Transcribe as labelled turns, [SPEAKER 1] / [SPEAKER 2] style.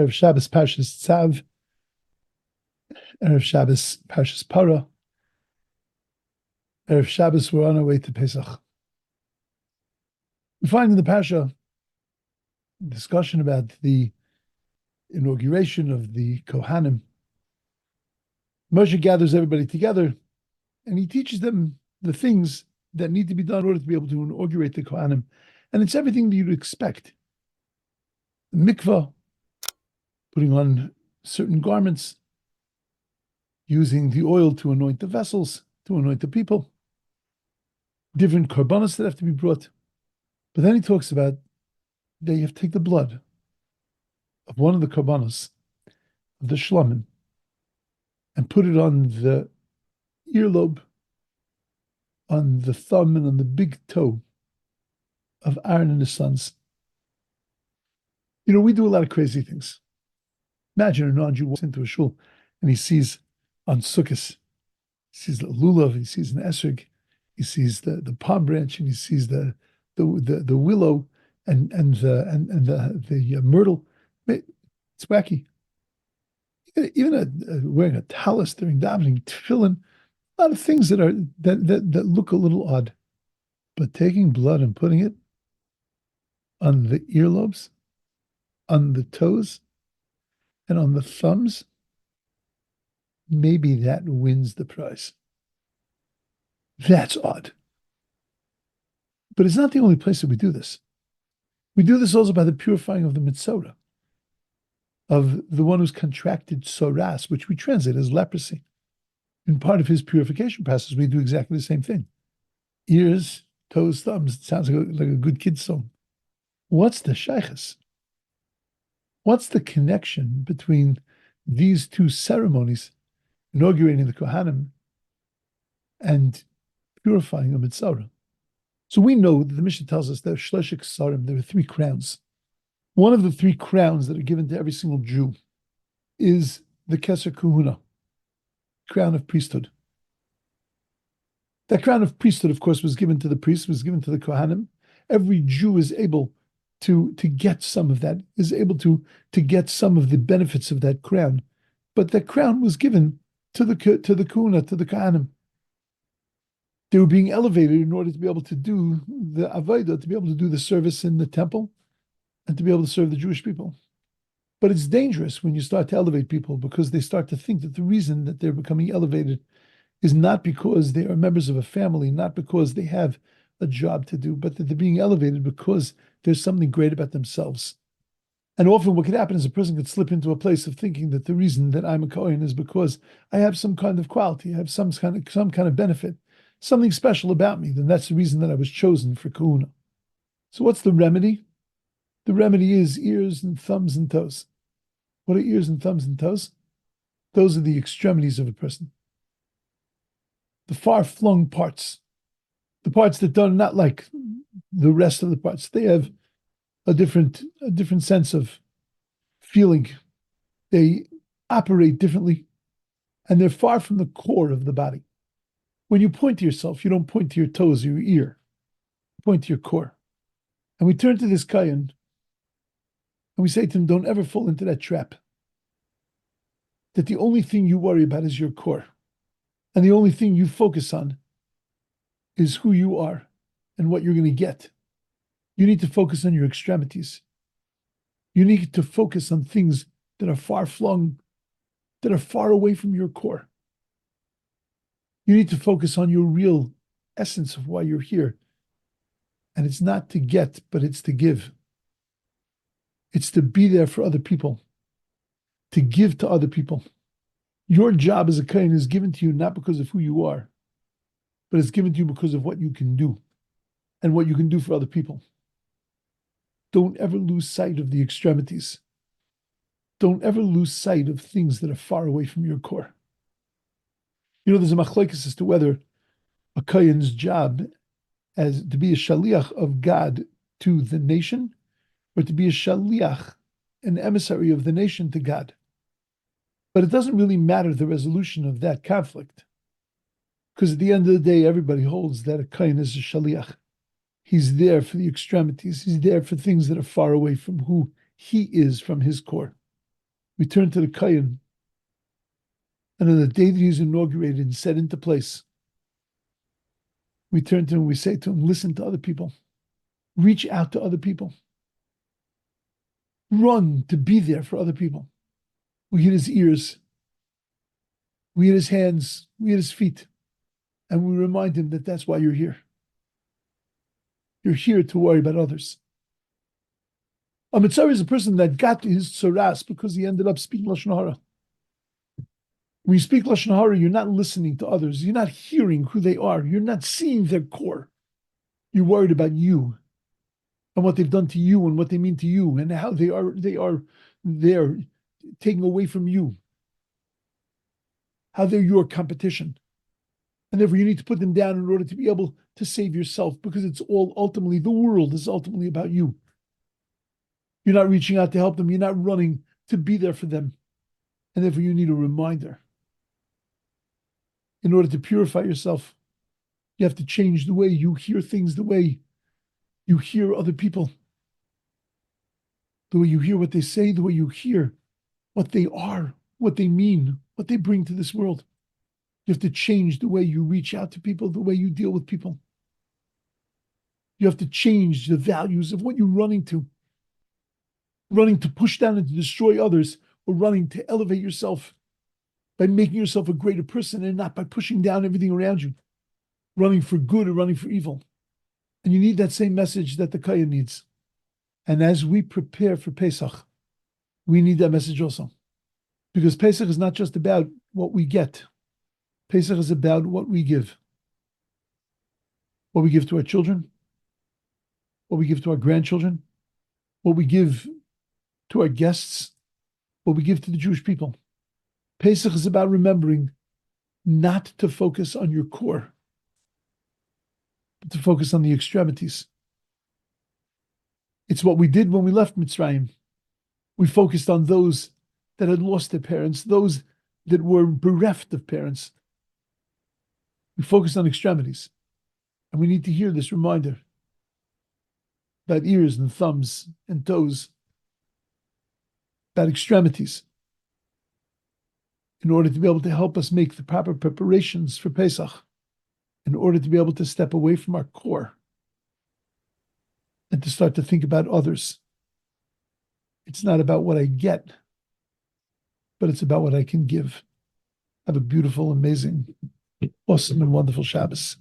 [SPEAKER 1] Erev Shabbos Parshas Tzav, Erev Shabbos Parshas Para, Erev Shabbos we're on our way to Pesach. We find in the Parsha discussion about the inauguration of the Kohanim. Moshe gathers everybody together and he teaches them the things that need to be done in order to be able to inaugurate the Kohanim. And it's everything that you'd expect. The mikvah, putting on certain garments, using the oil to anoint the vessels, to anoint the people, different korbanos that have to be brought. But then he talks about that you have to take the blood of one of the korbanos, of the shlomim, and put it on the earlobe, on the thumb, and on the big toe of Aaron and his sons. You know, we do a lot of crazy things. Imagine a non-Jew walks into a shul and he sees on Sukkot, he sees the lulav, he sees an esrog, he sees the palm branch, and he sees the willow and the myrtle. It's wacky. Even wearing a talus during davening, tefillin, a lot of things that look a little odd. But taking blood and putting it on the earlobes, on the toes, and on the thumbs, maybe that wins the prize. That's odd. But it's not the only place that we do this. We do this also by the purifying of the Mitzvah, of the one who's contracted Tzara'at, which we translate as leprosy. In part of his purification process, we do exactly the same thing. Ears, toes, thumbs. It sounds like a good kid's song. What's the shaykhs? What's the connection between these two ceremonies, inaugurating the Kohanim and purifying a Mitzvah? So we know that the Mishnah tells us that there are three crowns. One of the three crowns that are given to every single Jew is the Kesser Kahunah, crown of priesthood. That crown of priesthood, of course, was given to the priests, was given to the Kohanim. Every Jew is able to get some of that, is able to get some of the benefits of that crown. But that crown was given to the Kahunah, to the Kohanim. They were being elevated in order to be able to do the avodah, to be able to do the service in the temple, and to be able to serve the Jewish people. But it's dangerous when you start to elevate people, because they start to think that the reason that they're becoming elevated is not because they are members of a family, not because they have a job to do, but that they're being elevated because there's something great about themselves. And often what could happen is a person could slip into a place of thinking that the reason that I'm a Kohen is because I have some kind of quality, I have some kind of benefit, something special about me. Then that's the reason that I was chosen for Kahunah. So what's the remedy? The remedy is ears and thumbs and toes. What are ears and thumbs and toes? Those are the extremities of a person. The far-flung parts. The parts that are not like the rest of the parts. They have a different sense of feeling. They operate differently, and they're far from the core of the body. When you point to yourself, you don't point to your toes or your ear. You point to your core. And we turn to this Kohen, and we say to him, don't ever fall into that trap. That the only thing you worry about is your core. And the only thing you focus on is who you are and what you're going to get. You need to focus on your extremities. You need to focus on things that are far-flung, that are far away from your core. You need to focus on your real essence of why you're here. And it's not to get, but it's to give. It's to be there for other people, to give to other people. Your job as a Kohen is given to you not because of who you are, but it's given to you because of what you can do and what you can do for other people. Don't ever lose sight of the extremities. Don't ever lose sight of things that are far away from your core. You know, there's a machlokes as to whether a Kohen's job as to be a shaliach of God to the nation, or to be a shaliach, an emissary of the nation to God. But it doesn't really matter the resolution of that conflict, because at the end of the day, everybody holds that a Kohen is a shaliach. He's there for the extremities. He's there for things that are far away from who he is from his core. we turn to the Kohen, and on the day that he's inaugurated and set into place, we turn to him, we say to him, listen to other people. Reach out to other people. Run to be there for other people. We hit his ears. We hit his hands. We hit his feet. And we remind him that that's why you're here. You're here to worry about others. A Mitzvah is a person that got to his Tzara'at because he ended up speaking Lashon Hara. When you speak Lashon Hara, you're not listening to others. You're not hearing who they are. You're not seeing their core. You're worried about you and what they've done to you and what they mean to you and how they're taking away from you. How they're your competition. And therefore you need to put them down in order to be able to save yourself, because it's all ultimately, the world is ultimately about you. You're not reaching out to help them. You're not running to be there for them. And therefore you need a reminder. In order to purify yourself, you have to change the way you hear things, the way you hear other people, the way you hear what they say, the way you hear what they are, what they mean, what they bring to this world. You have to change the way you reach out to people, the way you deal with people. You have to change the values of what you're running to. Running to push down and to destroy others, or running to elevate yourself by making yourself a greater person and not by pushing down everything around you. Running for good or running for evil. And you need that same message that the Kohen needs. And as we prepare for Pesach, we need that message also. Because Pesach is not just about what we get. Pesach is about what we give. What we give to our children, what we give to our grandchildren, what we give to our guests, what we give to the Jewish people. Pesach is about remembering not to focus on your core, but to focus on the extremities. It's what we did when we left Mitzrayim. We focused on those that had lost their parents, those that were bereft of parents. We focused on extremities. And we need to hear this reminder about ears and thumbs and toes, about extremities, in order to be able to help us make the proper preparations for Pesach, in order to be able to step away from our core and to start to think about others. It's not about what I get, but it's about what I can give. Have a beautiful, amazing, awesome, and wonderful Shabbos.